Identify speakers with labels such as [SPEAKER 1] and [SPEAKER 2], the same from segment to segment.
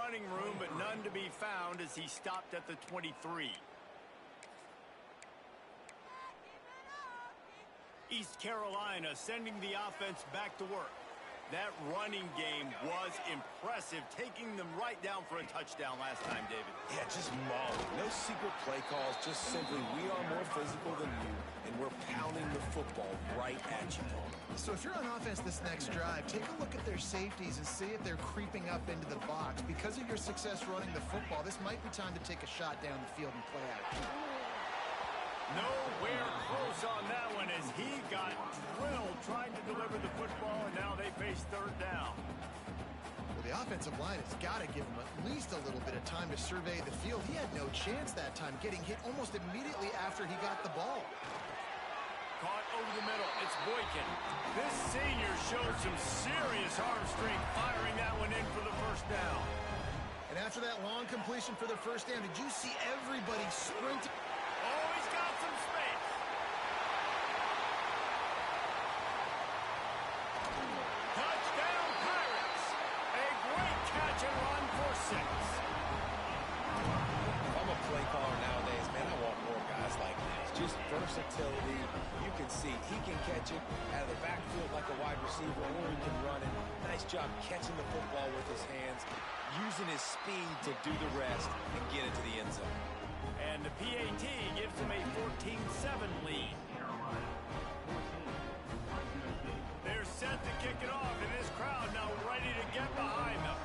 [SPEAKER 1] running room, but none to be found as he stopped at the 23. East Carolina sending the offense back to work. That running game was impressive, taking them right down for a touchdown last time, David.
[SPEAKER 2] Yeah, just mauling. No secret play calls, just simply we are more physical than you, and we're pounding the football right at you.
[SPEAKER 3] So if you're on offense this next drive, take a look at their safeties and see if they're creeping up into the box. Because of your success running the football, this might be time to take a shot down the field and play action.
[SPEAKER 1] Nowhere close on that one as he got drilled trying to deliver the football, and now they face third down.
[SPEAKER 3] Well, the offensive line has got to give him at least a little bit of time to survey the field. He had no chance that time, getting hit almost immediately after he got the ball.
[SPEAKER 1] Caught over the middle. It's Boykin. This senior showed some serious arm strength firing that one in for the first down.
[SPEAKER 3] And after that long completion for the first down, did you see everybody sprinting?
[SPEAKER 1] Oh, he's got some space. Touchdown, Pirates. A great catch and run for 6.
[SPEAKER 2] If I'm a play caller nowadays, man, I want more guys like this. Just versatility. You can see he can catch it out of the backfield like a wide receiver, or he can run it. Nice job catching the football with his hands, using his speed to do the rest and get into the end zone.
[SPEAKER 1] And the PAT gives them a 14-7 lead. They're set to kick it off, and this crowd now ready to get behind them.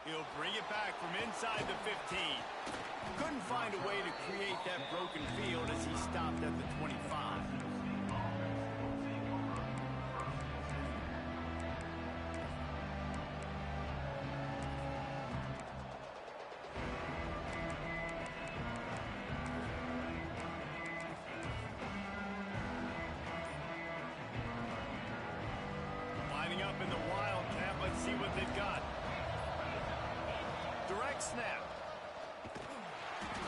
[SPEAKER 1] He'll bring it back from inside the 15. Couldn't find a way to create that broken field as he stopped at the 25. Lining up in the Wildcat, let's see what they've got. Direct snap.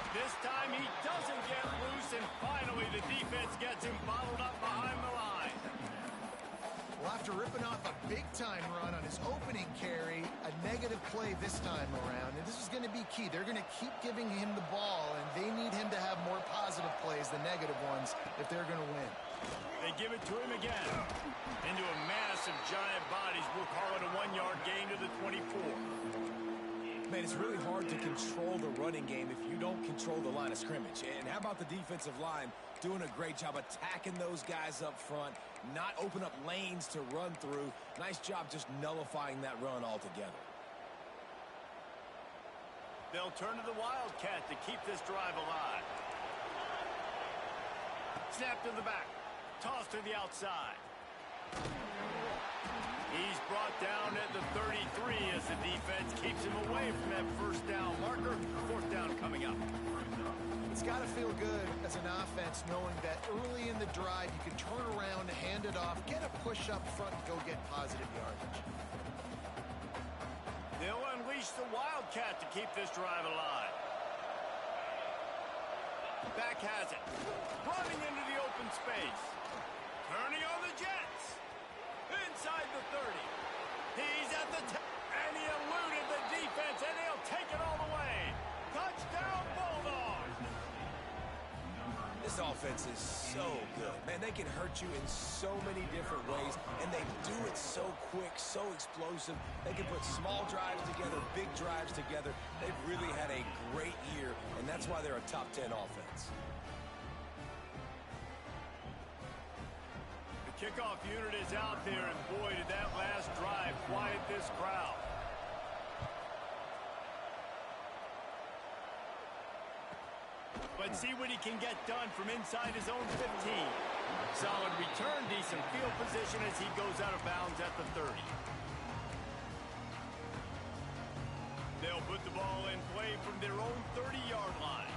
[SPEAKER 1] This time he doesn't get loose, and finally the defense gets him bottled up behind the line.
[SPEAKER 3] Well, after ripping off a big-time run on his opening carry, a negative play this time around, and this is going to be key. They're going to keep giving him the ball, and they need him to have more positive plays than negative ones if they're going to win.
[SPEAKER 1] They give it to him again. Into a mass of giant bodies. We'll call it a 1-yard gain to the 24.
[SPEAKER 2] Man, it's really hard to control the running game if you don't control the line of scrimmage. And how about the defensive line doing a great job attacking those guys up front, not open up lanes to run through. Nice job just nullifying that run altogether.
[SPEAKER 1] They'll turn to the Wildcat to keep this drive alive. Snap to the back. Toss to the outside. He's brought down at the 33 as the defense keeps him away from that first down marker. Fourth down coming up.
[SPEAKER 3] It's got to feel good as an offense knowing that early in the drive you can turn around, hand it off, get a push up front, and go get positive yardage.
[SPEAKER 1] They'll unleash the Wildcat to keep this drive alive. Back has it. Running into the open space. Turning on the Jets. Inside the 30. He's at the 10. And he eluded the defense, and he'll take it all the way. Touchdown, Bulldogs.
[SPEAKER 2] This offense is so good. Man, they can hurt you in so many different ways, and they do it so quick, so explosive. They can put small drives together, big drives together. They've really had a great year, and that's why they're a top 10 offense.
[SPEAKER 1] Kickoff unit is out there, and boy, did that last drive quiet this crowd. Let's see what he can get done from inside his own 15. Solid return, decent field position as he goes out of bounds at the 30. They'll put the ball in play from their own 30-yard line.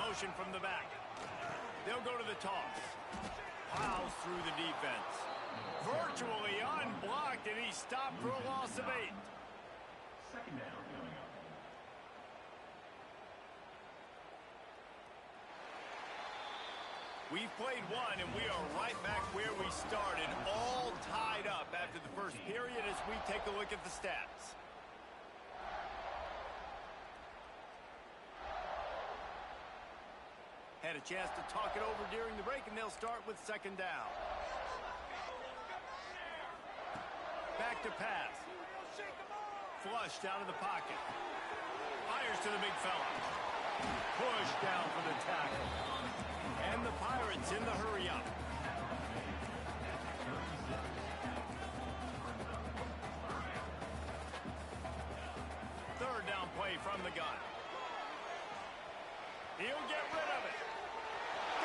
[SPEAKER 1] Motion from the back. They'll go to the toss. Plows through the defense. Virtually unblocked, and he's stopped for a loss of 8.
[SPEAKER 4] Second down.
[SPEAKER 1] We've played one, and we are right back where we started, all tied up after the first period as we take a look at the stats. Had a chance to talk it over during the break, and they'll start with second down. Back to pass. Flush down to the pocket. Fires to the big fella. Push down for the tackle. And the Pirates in the hurry-up. Third down play from the gun. He'll get rid of it.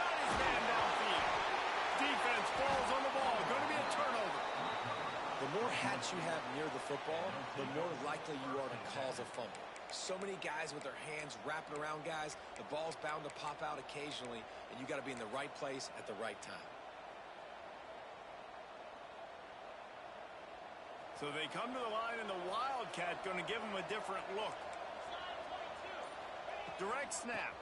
[SPEAKER 1] Got his man downfield. Defense falls on the ball. Going to be a turnover.
[SPEAKER 2] The more hats you have near the football, the more likely you are to cause a fumble. So many guys with their hands wrapping around guys, the ball's bound to pop out occasionally, and you got to be in the right place at the right time.
[SPEAKER 1] So they come to the line, and the Wildcat going to give them a different look. Direct snap.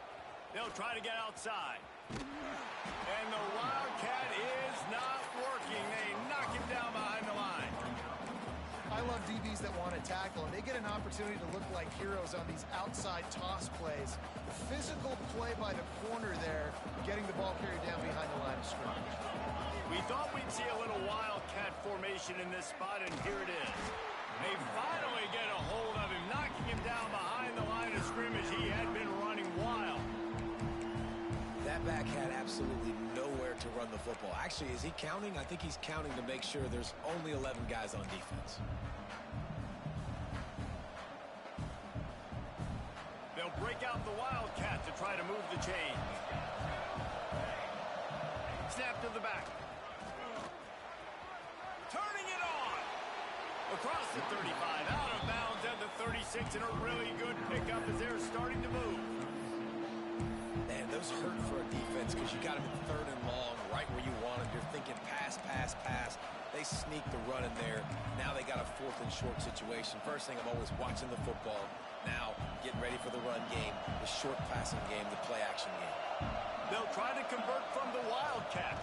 [SPEAKER 1] They'll try to get outside. And the Wildcat is not working. They knock him down behind the line.
[SPEAKER 3] I love DBs that want to tackle, and they get an opportunity to look like heroes on these outside toss plays. Physical play by the corner there, getting the ball carried down behind the line of scrimmage.
[SPEAKER 1] We thought we'd see a little Wildcat formation in this spot, and here it is. They finally get a hold of him, knocking him down behind the line of scrimmage. He had been running wild.
[SPEAKER 2] That back had absolutely nowhere to run the football. Actually, is he counting? I think he's counting to make sure there's only 11 guys on defense.
[SPEAKER 1] They'll break out the Wildcat to try to move the chains. Snap to the back. Turning it on. Across the 35, out of bounds at the 36, and a really good pickup as they're starting to move.
[SPEAKER 2] Man, those hurt for a defense because you got them in third and long, right where you want them. You're thinking pass, pass, pass. They sneak the run in there. Now they got a fourth and short situation. First thing, I'm always watching the football. Now, getting ready for the run game, the short passing game, the play action game.
[SPEAKER 1] They'll try to convert from the Wildcat.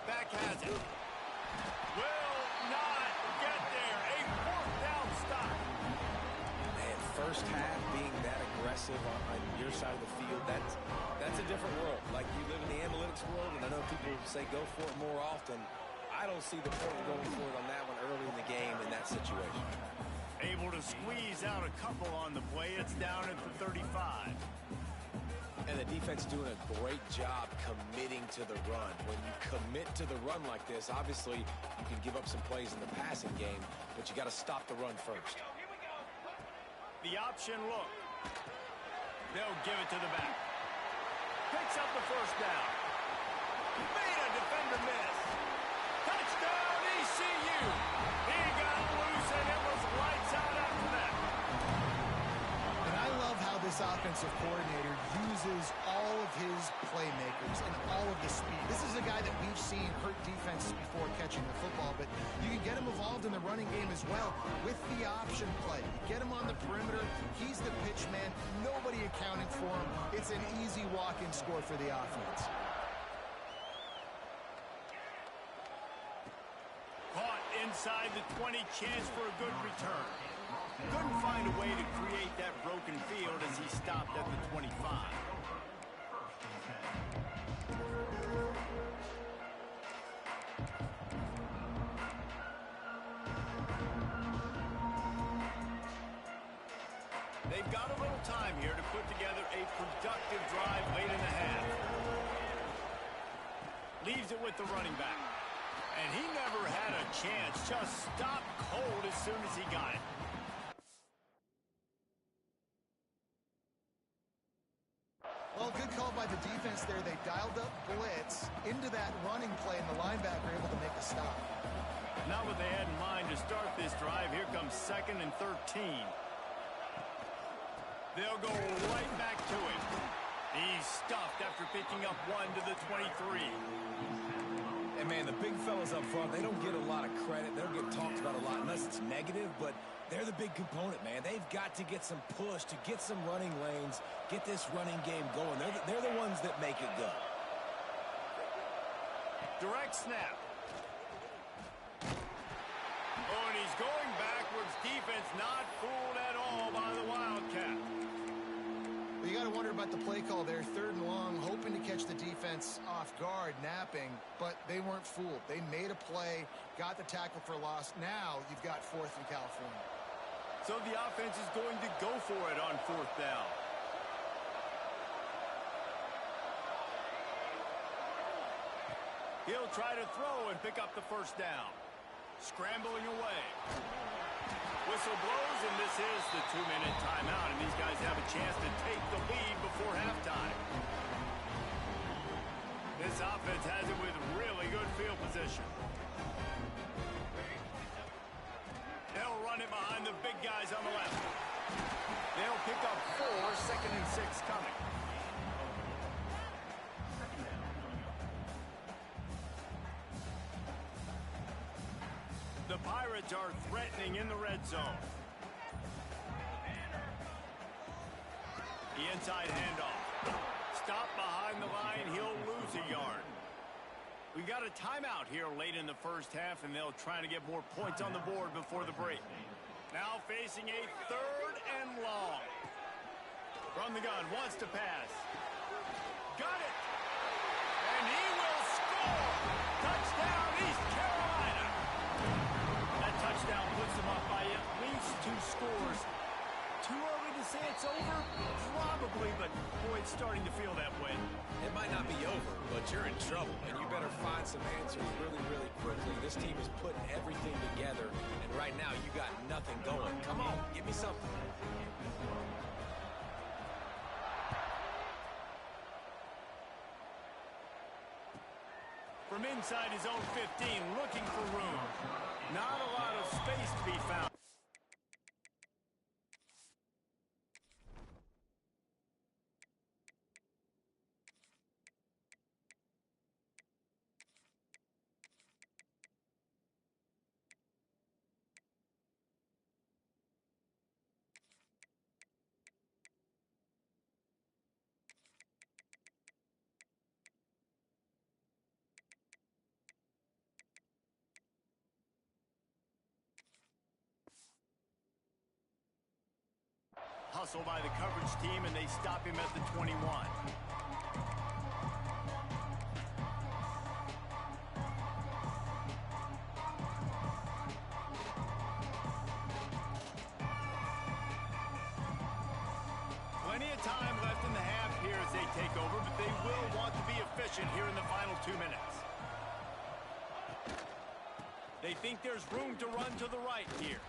[SPEAKER 1] Back has it. Will not get there. A fourth down stop.
[SPEAKER 2] Man, first half being that aggressive on your side of the field, that's a different world. Like, you live in the analytics world, and I know people say go for it more often. I don't see the point of going for it on that one early in the game in that situation.
[SPEAKER 1] Able to squeeze out a couple on the play. It's down at the 35.
[SPEAKER 2] And the defense doing a great job committing to the run. When you commit to the run like this, obviously you can give up some plays in the passing game, but you got to stop the run first.
[SPEAKER 1] The option look. They'll give it to the back. Picks up the first down. Made a defender miss. Touchdown ECU. He got loose and it was lights out after that.
[SPEAKER 3] And I love how this offensive coordinator uses all of his playmakers and all of the speed. This is a guy that we've seen hurt defenses before catching the football, but you can get him involved in the running game as well with the option play. You get him on the perimeter. He's the pitch man. Nobody accounting for him. It's an easy walk-in score for the offense.
[SPEAKER 1] Caught inside the 20, chance for a good return. Couldn't find a way to create that broken field as he stopped at the 25. They've got a little time here to put together a productive drive late in the half. Leaves it with the running back. And he never had a chance. Just stopped cold as soon as he got it.
[SPEAKER 3] Well, good call by the defense there. They dialed up blitz into that running play, and the linebacker able to make a stop.
[SPEAKER 1] Not what they had in mind to start this drive. Here comes 2nd and 13. They'll go right back to him. He's stuffed after picking up one to the 23.
[SPEAKER 2] And, man, the big fellas up front, they don't get a lot of credit. They don't get talked about a lot unless it's negative, but they're the big component, man. They've got to get some push, to get some running lanes, get this running game going. They're the ones that make it go.
[SPEAKER 1] Direct snap. Oh, and he's going backwards. Defense not fooled at all by the Wildcat.
[SPEAKER 3] Well, you got to wonder about the play call there. 3rd and long, hoping to catch the defense off guard, napping, but they weren't fooled. They made a play, got the tackle for loss. Now you've got 4th and California.
[SPEAKER 1] So the offense is going to go for it on 4th down. He'll try to throw and pick up the 1st down. Scrambling away. Whistle blows, and this is the 2-minute timeout, and these guys have a chance to take the lead before halftime. This offense has it with really good field position. They'll run it behind the big guys on the left. They'll pick up 4, 2nd and 6 coming. The Pirates are threatening in the red zone. The inside handoff. Stop behind the line. He'll lose a yard. We got a timeout here late in the 1st half, and they'll try to get more points on the board before the break. Now facing a 3rd and long. From the gun, wants to pass. Got it! And he will score! Touchdown, East Carolina! That touchdown puts them up by at least 2 scores. Too early to say it's over? Probably, but boy, it's starting to feel that way.
[SPEAKER 2] It might not be over, but you're in trouble, and you better find some answers really, really quickly. This team is putting everything together, and right now you got nothing going. Come on, give me something.
[SPEAKER 1] From inside his own 15, looking for room. Not a lot of space to be found. Hustle by the coverage team, and they stop him at the 21. Plenty of time left in the half here as they take over, but they will want to be efficient here in the final 2 minutes. They think there's room to run to the right here.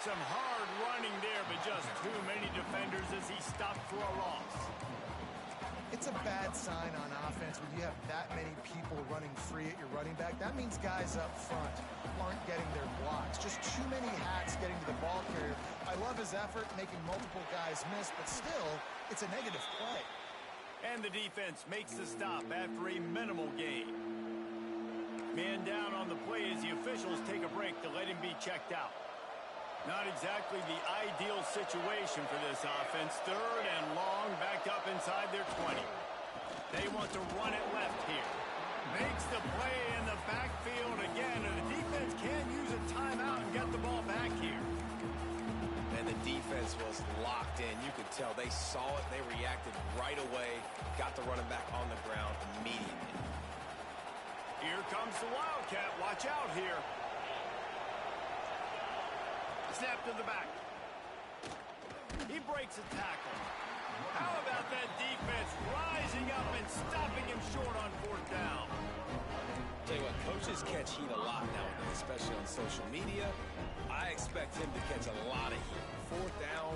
[SPEAKER 1] Some hard running there, but just too many defenders as he stopped for a loss.
[SPEAKER 3] It's a bad sign on offense when you have that many people running free at your running back. That means guys up front aren't getting their blocks. Just too many hats getting to the ball carrier. I love his effort, making multiple guys miss, but still, it's a negative play.
[SPEAKER 1] And the defense makes the stop after a minimal gain. Man down on the play as the officials take a break to let him be checked out. Not exactly the ideal situation for this offense. 3rd and long, backed up inside their 20. They want to run it left here. Makes the play in the backfield again, and the defense can use a timeout and get the ball back here.
[SPEAKER 2] And the defense was locked in. You could tell they saw it. They reacted right away. Got the running back on the ground immediately.
[SPEAKER 1] Here comes the Wildcat. Watch out here. Snap to the back. He breaks a tackle. How about that defense rising up and stopping him short on 4th down?
[SPEAKER 2] Tell you what, coaches catch heat a lot nowadays, especially on social media. I expect him to catch a lot of heat. 4th down,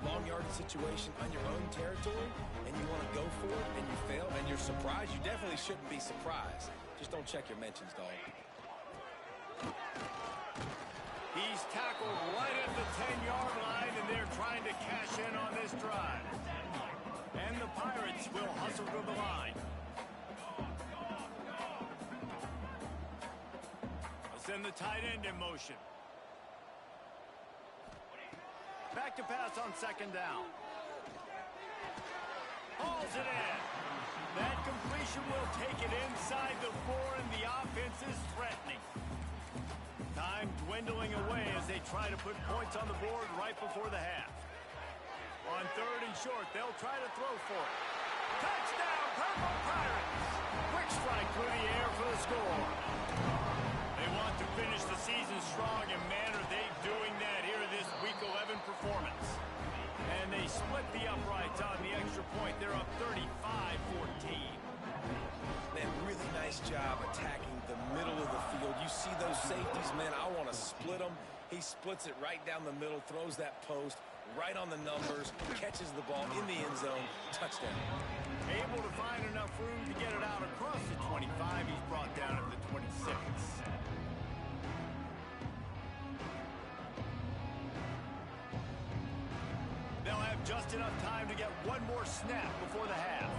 [SPEAKER 2] long yard situation on your own territory, and you want to go for it, and you fail, and you're surprised. You definitely shouldn't be surprised. Just don't check your mentions, dog.
[SPEAKER 1] He's tackled right at the 10-yard line, and they're trying to cash in on this drive. And the Pirates will hustle to the line. They'll send the tight end in motion. Back to pass on 2nd down. Hauls it in. That completion will take it inside the 4, and the offense is threatening. Time dwindling away as they try to put points on the board right before the half. On 3rd and short, they'll try to throw for it. Touchdown, Purple Pirates! Quick strike through the air for the score. They want to finish the season strong, and man, are they doing that here this Week 11 performance. And they split the uprights on the extra point. They're up 35-14.
[SPEAKER 2] Man, really nice job attacking the middle of the field. You see those safeties, man, I want to split them. He splits it right down the middle, throws that post right on the numbers, catches the ball in the end zone, touchdown.
[SPEAKER 1] Able to find enough room to get it out across the 25. He's brought down at the 26. They'll have just enough time to get one more snap before the half.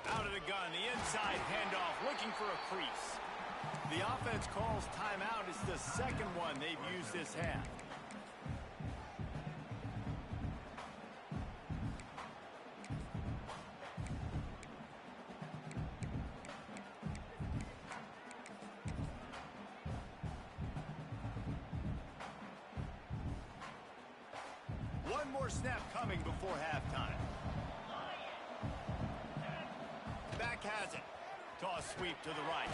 [SPEAKER 1] Out of the gun, the inside handoff, looking for a crease. The offense calls timeout. It's the second one they've used this half. One more snap coming before halftime. Back has it. Toss sweep to the right.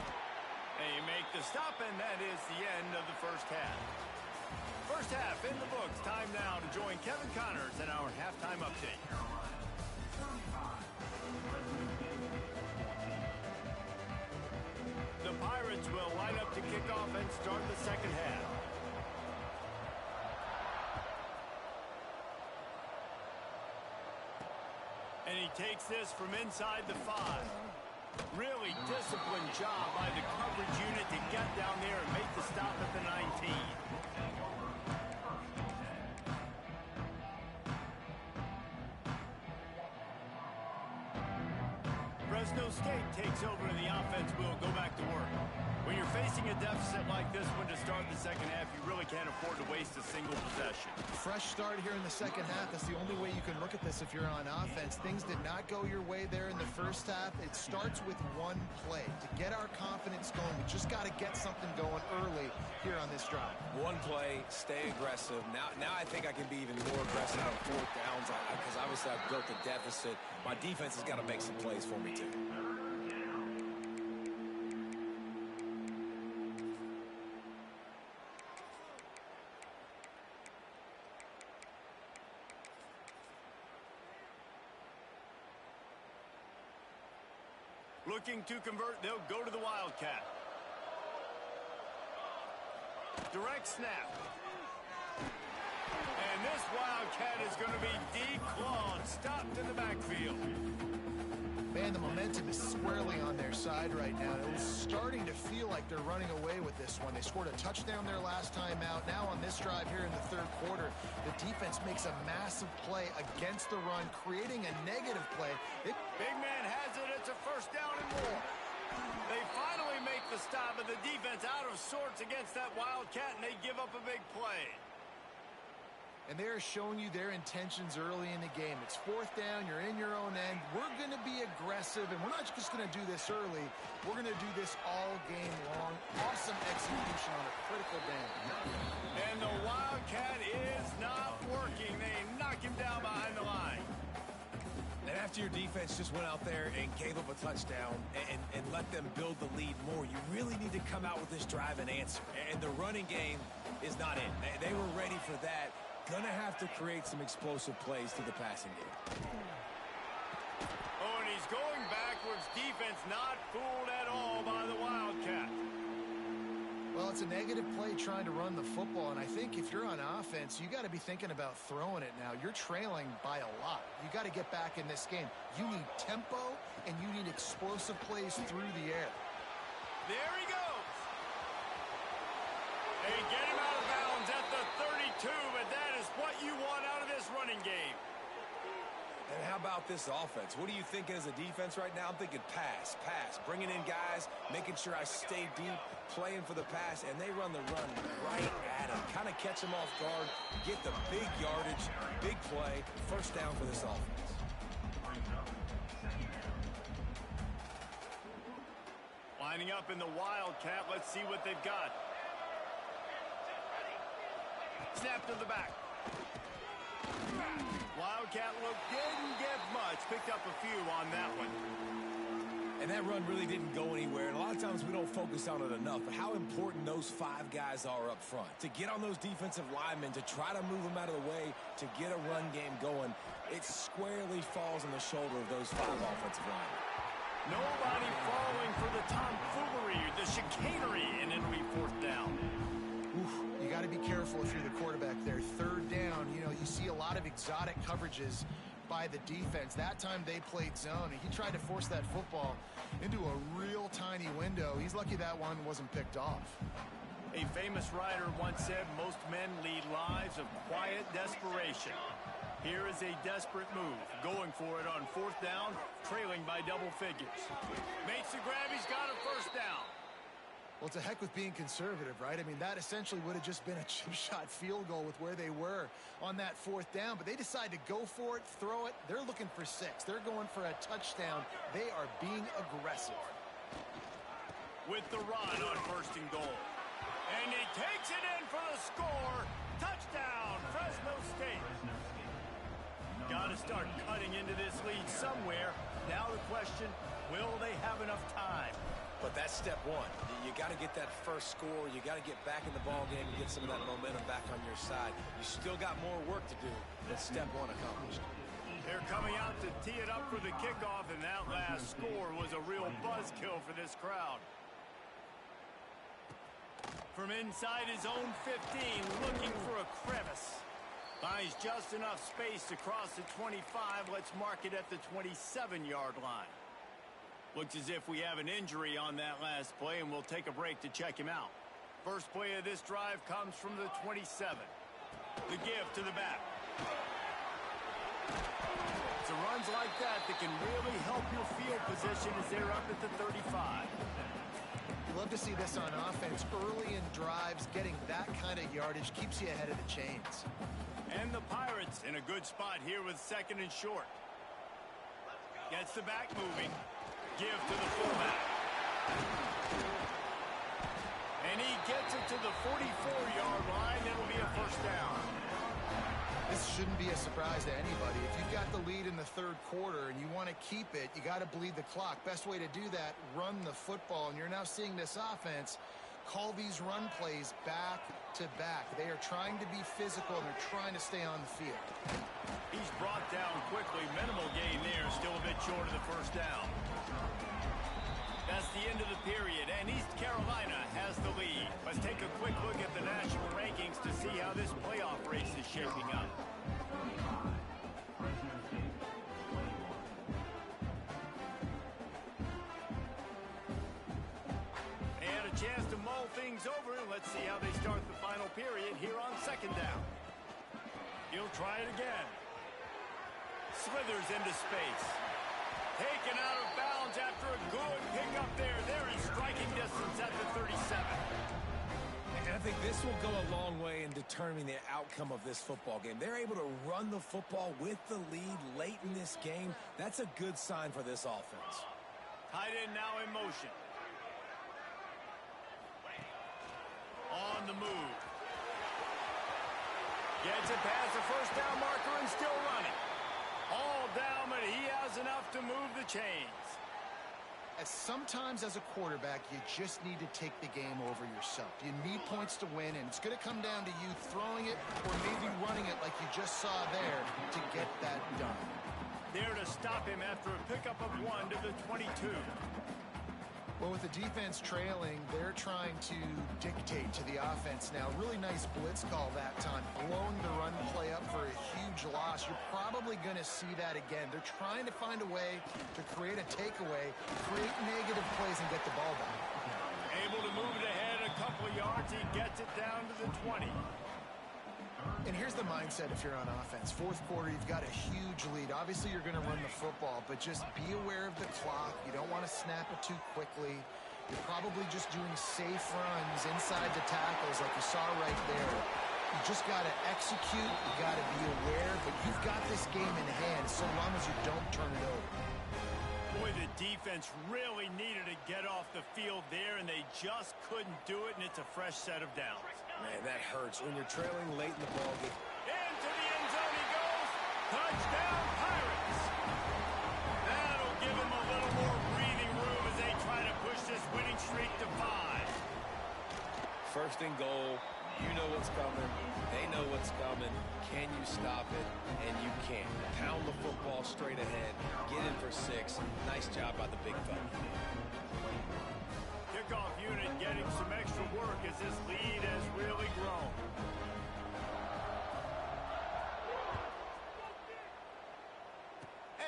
[SPEAKER 1] They make the stop, and that is the end of the first half. First half in the books. Time now to join Kevin Connors in our halftime update. The Pirates will line up to kick off and start the second half. And he takes this from inside the 5. Really disciplined job by the coverage unit to get down there and make the stop at the 19. Fresno State takes over and the offense will go back to work. When you're facing a deficit like this one to start the second half, you really can't afford to waste a single possession.
[SPEAKER 3] Fresh start here in the second half. That's the only way you can look at this if you're on offense. Things did not go your way there in the first half. It starts with one play. To get our confidence going, we just got to get something going early here on this drive.
[SPEAKER 2] One play, stay aggressive. Now I think I can be even more aggressive on 4th downs because obviously I've built a deficit. My defense has got to make some plays for me too.
[SPEAKER 1] Looking to convert, they'll go to the Wildcat. Direct snap. And this Wildcat is going to be declawed, stopped in the backfield.
[SPEAKER 3] Man, the momentum is squarely on their side right now. It was starting to feel like they're running away with this one. They scored a touchdown their last time out. Now on this drive here in the 3rd quarter, the defense makes a massive play against the run, creating a negative play.
[SPEAKER 1] Big man has it. It's a first down and more. They finally make the stop, but the defense out of sorts against that Wildcat, and they give up a big play.
[SPEAKER 3] And they're showing you their intentions early in the game. It's 4th down. You're in your own end. We're going to be aggressive, and we're not just going to do this early. We're going to do this all game long. Awesome execution on a critical down.
[SPEAKER 1] And the Wildcat is not working. They knock him down behind the line.
[SPEAKER 2] And after your defense just went out there and gave up a touchdown and let them build the lead more, you really need to come out with this drive and answer. And the running game is not in. They were ready for that. Gonna have to create some explosive plays to the passing game.
[SPEAKER 1] Oh, and he's going backwards. Defense not fooled at all by the Wildcat.
[SPEAKER 3] Well, it's a negative play trying to run the football, and I think if you're on offense, you got to be thinking about throwing it now. You're trailing by a lot. You got to get back in this game. You need tempo, and you need explosive plays through the air.
[SPEAKER 1] There he goes. They get him out of bounds at the 32, but that is what you want out of this running game.
[SPEAKER 2] And how about this offense? What are you thinking as a defense right now? I'm thinking pass, bringing in guys, making sure I stay deep, playing for the pass, and they run the run right at him. Kind of catch him off guard, get the big yardage, big play, first down for this offense.
[SPEAKER 1] Lining up in the Wildcat. Let's see what they've got. Snap to the back. Wildcat look didn't get much. Picked up a few on that one.
[SPEAKER 2] And that run really didn't go anywhere. And a lot of times we don't focus on it enough. But how important those 5 guys are up front. To get on those defensive linemen, to try to move them out of the way, to get a run game going, it squarely falls on the shoulder of those 5 offensive linemen.
[SPEAKER 1] Nobody falling for the tomfoolery, the chicanery, and it'll be 4th down.
[SPEAKER 3] Oof, you got to be careful if you're the quarterback there. 3rd down, you know, you see a lot of exotic coverages by the defense. That time they played zone, and he tried to force that football into a real tiny window. He's lucky that one wasn't picked off.
[SPEAKER 1] A famous writer once said, most men lead lives of quiet desperation. Here is a desperate move, going for it on 4th down, trailing by double figures. Makes the grab, he's got a 1st down.
[SPEAKER 3] Well, it's a heck with being conservative, right? I mean, that essentially would have just been a chip shot field goal with where they were on that 4th down, but they decide to go for it, throw it. They're looking for 6. They're going for a touchdown. They are being aggressive.
[SPEAKER 1] With the run on 1st and goal. And he takes it in for the score. Touchdown, Fresno State. Got to start cutting into this lead somewhere. Now the question, will they have enough time?
[SPEAKER 2] But that's step 1. You got to get that first score. You got to get back in the ball game and get some of that momentum back on your side. You still got more work to do, but step 1 accomplished.
[SPEAKER 1] They're coming out to tee it up for the kickoff, and that last score was a real buzzkill for this crowd. From inside his own 15, looking for a crevice. Finds just enough space to cross the 25. Let's mark it at the 27-yard line. Looks as if we have an injury on that last play, and we'll take a break to check him out. First play of this drive comes from the 27. The give to the back. It's the runs like that that can really help your field position as they're up at the 35.
[SPEAKER 3] You love to see this on offense. Early in drives, getting that kind of yardage keeps you ahead of the chains.
[SPEAKER 1] And the Pirates in a good spot here with 2nd and short. Gets the back moving. Give to the fullback. And he gets it to the 44-yard line. It'll be a 1st down.
[SPEAKER 3] This shouldn't be a surprise to anybody. If you've got the lead in the 3rd quarter and you want to keep it, you got to bleed the clock. Best way to do that, run the football. And you're now seeing this offense call these run plays back to back. They are trying to be physical, and they're trying to stay on the field.
[SPEAKER 1] He's brought down quickly. Minimal gain there. Still a bit short of the 1st down. That's the end of the period, and East Carolina has the lead. Let's take a quick look at the national rankings to see how this playoff race is shaping up. They had a chance to mull things over, and let's see how they start the final period here on 2nd down. He'll try it again. Slithers into space. Taken out of bounds after a good pickup there. They're in striking distance at the 37.
[SPEAKER 2] And I think this will go a long way in determining the outcome of this football game. They're able to run the football with the lead late in this game. That's a good sign for this offense.
[SPEAKER 1] Tight end now in motion. On the move. Gets it past the 1st down marker and still running. All down, but he has enough to move the chains.
[SPEAKER 3] Sometimes as a quarterback, you just need to take the game over yourself. You need points to win, and it's going to come down to you throwing it or maybe running it like you just saw there to get that done.
[SPEAKER 1] There to stop him after a pickup of 1 to the 22.
[SPEAKER 3] Well, with the defense trailing, they're trying to dictate to the offense now. Really nice blitz call that time, blowing the run play up for a huge loss. You're probably going to see that again. They're trying to find a way to create a takeaway, create negative plays, and get the ball back.
[SPEAKER 1] Able to move it ahead a couple of yards. He gets it down to the 20.
[SPEAKER 3] And here's the mindset if you're on offense. 4th quarter, you've got a huge lead. Obviously, you're going to run the football, but just be aware of the clock. You don't want to snap it too quickly. You're probably just doing safe runs inside the tackles like you saw right there. You just got to execute. You got to be aware, but you've got this game in hand so long as you don't turn it over.
[SPEAKER 1] Boy, the defense really needed to get off the field there, and they just couldn't do it, and it's a fresh set of downs.
[SPEAKER 2] Man, that hurts when you're trailing late in the ballgame.
[SPEAKER 1] Into the end zone he goes. Touchdown, Pirates. That'll give him a little more breathing room as they try to push this winning streak to 5.
[SPEAKER 2] First and goal. You know what's coming. They know what's coming. Can you stop it? And you can't. Pound the football straight ahead. Get in for 6. Nice job by the big fella.
[SPEAKER 1] Kickoff unit getting some extra work as this lead has really grown.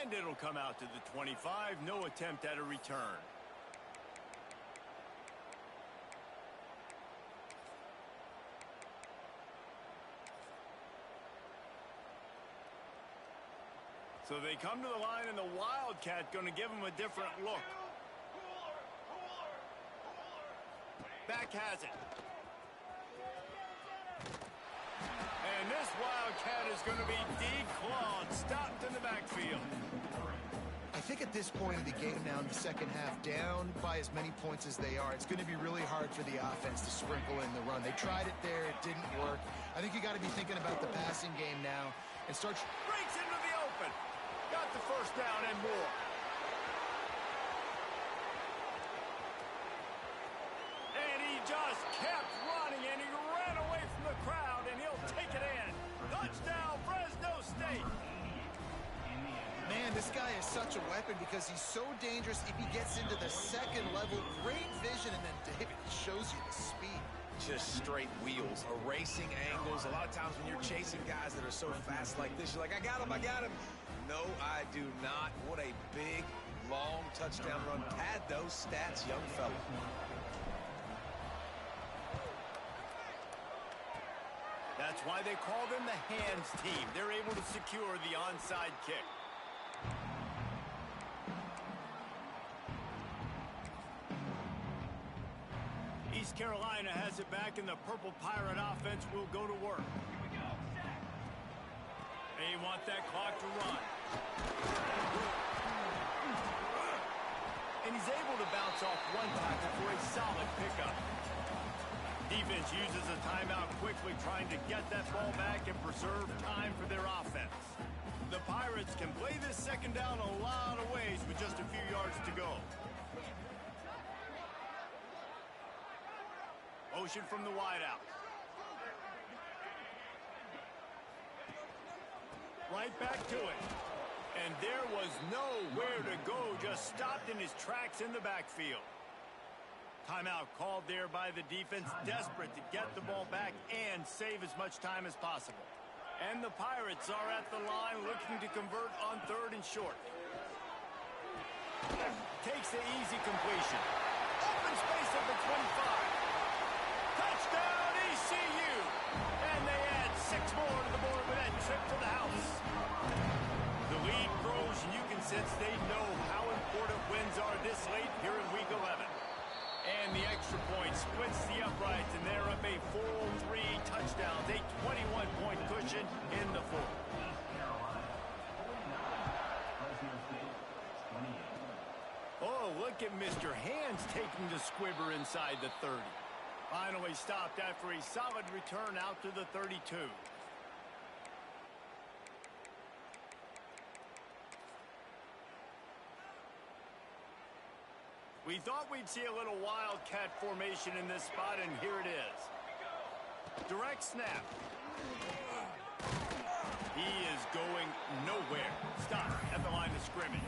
[SPEAKER 1] And it'll come out to the 25. No attempt at a return. So they come to the line, and the Wildcat going to give them a different look. Back has it. And this Wildcat is going to be declawed, stopped in the backfield.
[SPEAKER 3] I think at this point in the game now, in the second half, down by as many points as they are, it's going to be really hard for the offense to sprinkle in the run. They tried it there. It didn't work. I think you got to be thinking about the passing game now and start...
[SPEAKER 1] Breaks into the open. Got the first down and more. And he just kept running, and he ran away from the crowd, and he'll take it in. Touchdown, Fresno State.
[SPEAKER 3] Man, this guy is such a weapon because he's so dangerous. If he gets into the second level, great vision, and then David shows you the speed.
[SPEAKER 2] Just straight wheels, erasing angles. A lot of times when you're chasing guys that are so fast like this, you're like, I got him, I got him. No, I do not. What a big, long touchdown run. Pad those stats, young fella.
[SPEAKER 1] That's why they call them the hands team. They're able to secure the onside kick. East Carolina has it back, and the Purple Pirate offense will go to work. They want that clock to run. And he's able to bounce off one tackle for a solid pickup. Defense uses a timeout quickly, trying to get that ball back and preserve time for their offense. The Pirates can play this second down a lot of ways with just a few yards to go. Motion from the wideout. Right back to it. And there was nowhere to go, just stopped in his tracks in the backfield. Timeout called there by the defense, desperate to get the ball back and save as much time as possible. And the Pirates are at the line looking to convert on 3rd and short. Takes the easy completion. Open space at the 25. Touchdown ECU! And they add 6 more to the board with that trip to the house. The lead grows, and you can sense they know how important wins are this late here in Week 11. And the extra point splits the uprights, and they're up a full 3 touchdowns, a 21-point cushion in the 4th. Oh, look at Mr. Hands taking the squibber inside the 30. Finally stopped after a solid return out to the 32. We thought we'd see a little Wildcat formation in this spot, and here it is. Direct snap. He is going nowhere. Stop at the line of scrimmage.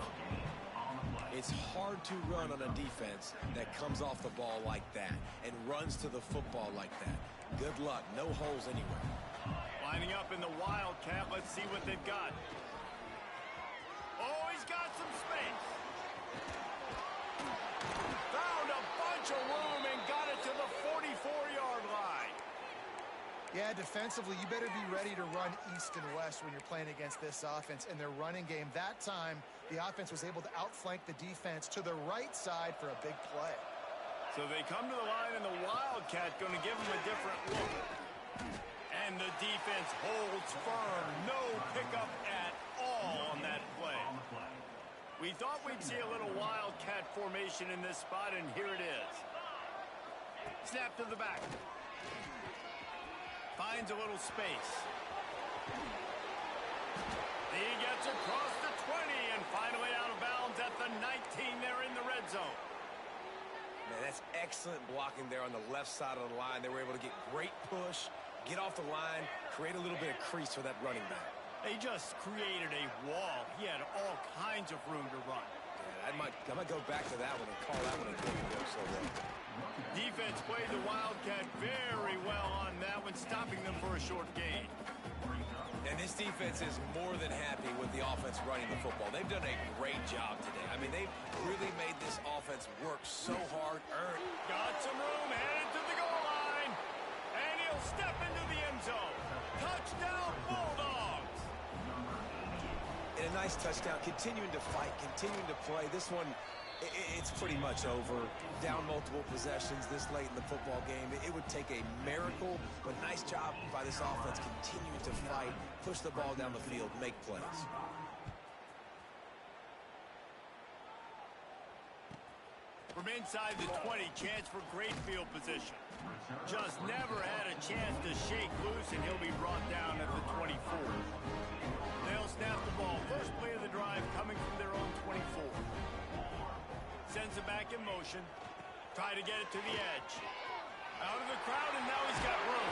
[SPEAKER 2] It's hard to run on a defense that comes off the ball like that and runs to the football like that. Good luck. No holes anywhere.
[SPEAKER 1] Lining up in the Wildcat. Let's see what they've got. Oh, he's got some space. Found a bunch of room and got it to the 44-yard line.
[SPEAKER 3] Yeah, defensively, you better be ready to run east and west when you're playing against this offense. In their running game, that time, the offense was able to outflank the defense to the right side for a big play.
[SPEAKER 1] So they come to the line, and the Wildcat going to give them a different look. And the defense holds firm. No pickup at all on that play. We thought we'd see a little wildcat formation in this spot, and here it is. Snap to the back. Finds a little space. He gets across the 20 and finally out of bounds at the 19 there in the red zone.
[SPEAKER 2] Man, that's excellent blocking there on the left side of the line. They were able to get great push, get off the line, create a little bit of crease for that running back.
[SPEAKER 1] They just created a wall. He had all kinds of room to run.
[SPEAKER 2] Yeah, I might go back to that one and call that one a good go so well.
[SPEAKER 1] Defense played the Wildcat very well on that one, stopping them for a short gain.
[SPEAKER 2] And this defense is more than happy with the offense running the football. They've done a great job today. I mean, they've really made this offense work so hard, earned.
[SPEAKER 1] Got some room, headed to the goal line. And he'll step into the end zone. Touchdown, Bulldogs.
[SPEAKER 2] And a nice touchdown, continuing to fight, continuing to play. This one, it's pretty much over. Down multiple possessions this late in the football game. It would take a miracle, but nice job by this offense continuing to fight, push the ball down the field, make plays.
[SPEAKER 1] From inside the 20, chance for great field position. Just never had a chance to shake loose, and he'll be brought down at the 24. They'll snap the ball. First play of the drive coming from their own 24. Sends it back in motion. Try to get it to the edge. Out of the crowd, and now he's got room.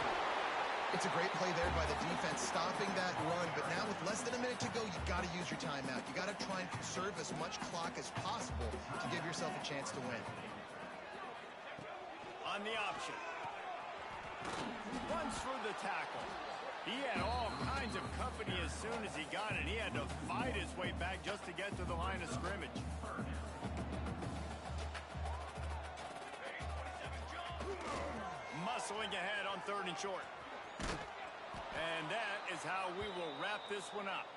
[SPEAKER 3] It's a great play there by the defense, stopping that run. But now with less than a minute to go, you've got to use your timeout. You got to try and conserve as much clock as possible to give yourself a chance to win.
[SPEAKER 1] On the option. Runs through the tackle. He had all kinds of company as soon as he got it. He had to fight his way back just to get to the line of scrimmage. Muscling ahead on 3rd and short. And that is how we will wrap this one up.